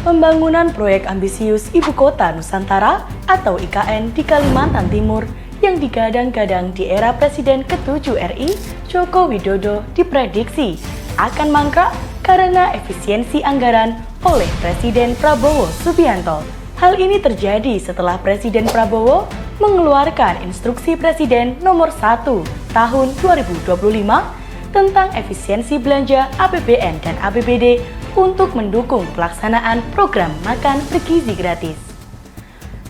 Pembangunan proyek ambisius Ibu Kota Nusantara atau IKN di Kalimantan Timur yang digadang-gadang di era Presiden ke-7 RI, Joko Widodo, diprediksi akan mangkrak karena efisiensi anggaran oleh Presiden Prabowo Subianto. Hal ini terjadi setelah Presiden Prabowo mengeluarkan Instruksi Presiden Nomor 1 Tahun 2025 tentang efisiensi belanja APBN dan APBD untuk mendukung pelaksanaan program makan bergizi gratis.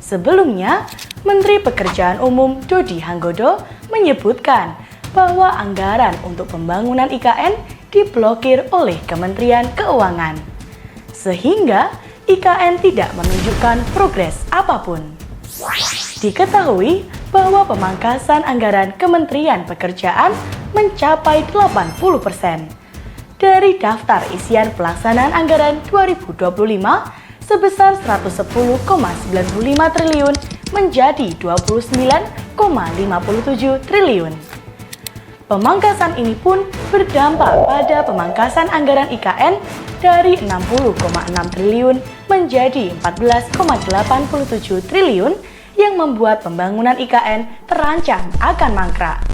Sebelumnya, Menteri Pekerjaan Umum Dodi Hanggodo menyebutkan bahwa anggaran untuk pembangunan IKN diblokir oleh Kementerian Keuangan, sehingga IKN tidak menunjukkan progres apapun. Diketahui bahwa pemangkasan anggaran Kementerian Pekerjaan mencapai 80% dari daftar isian pelaksanaan anggaran 2025 sebesar 110,95 triliun menjadi 29,57 triliun. Pemangkasan ini pun berdampak pada pemangkasan anggaran IKN dari 60,6 triliun menjadi 14,87 triliun yang membuat pembangunan IKN terancam akan mangkrak.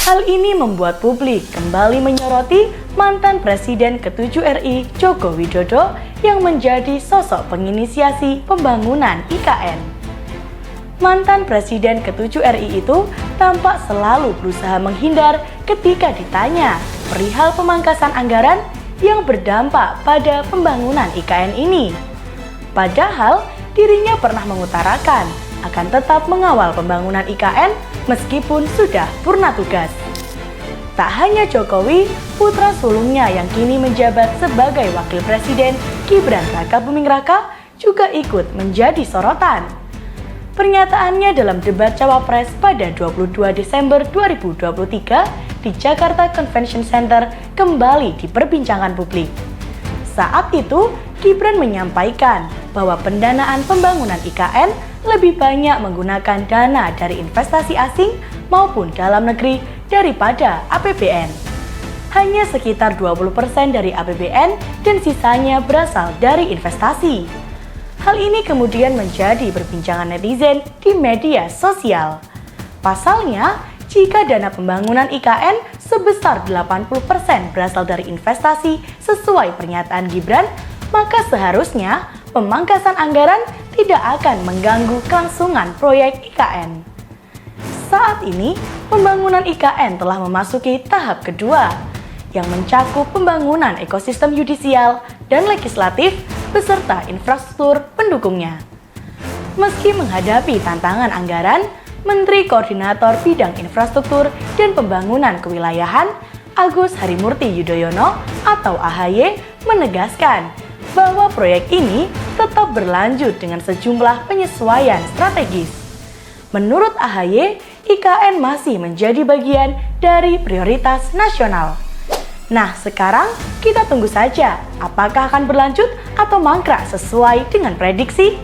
Hal ini membuat publik kembali menyoroti mantan Presiden ke-7 RI Joko Widodo yang menjadi sosok penginisiasi pembangunan IKN. Mantan Presiden ke-7 RI itu tampak selalu berusaha menghindar ketika ditanya perihal pemangkasan anggaran yang berdampak pada pembangunan IKN ini. Padahal dirinya pernah mengutarakan akan tetap mengawal pembangunan IKN meskipun sudah purna tugas. Tak hanya Jokowi, putra sulungnya yang kini menjabat sebagai wakil presiden, Gibran Rakabuming Raka, juga ikut menjadi sorotan. Pernyataannya dalam debat Cawapres pada 22 Desember 2023 di Jakarta Convention Center kembali diperbincangkan publik. Saat itu, Gibran menyampaikan bahwa pendanaan pembangunan IKN lebih banyak menggunakan dana dari investasi asing maupun dalam negeri daripada APBN. Hanya sekitar 20% dari APBN dan sisanya berasal dari investasi. Hal ini kemudian menjadi perbincangan netizen di media sosial. Pasalnya, jika dana pembangunan IKN sebesar 80% berasal dari investasi sesuai pernyataan Gibran, maka seharusnya pemangkasan anggaran tidak akan mengganggu kelangsungan proyek IKN. Saat ini, pembangunan IKN telah memasuki tahap kedua, yang mencakup pembangunan ekosistem yudisial dan legislatif beserta infrastruktur pendukungnya. Meski menghadapi tantangan anggaran, Menteri Koordinator Bidang Infrastruktur dan Pembangunan Kewilayahan, Agus Harimurti Yudhoyono atau AHY, menegaskan bahwa proyek ini tetap berlanjut dengan sejumlah penyesuaian strategis. Menurut AHY, IKN masih menjadi bagian dari prioritas nasional. Nah, sekarang kita tunggu saja apakah akan berlanjut atau mangkrak sesuai dengan prediksi.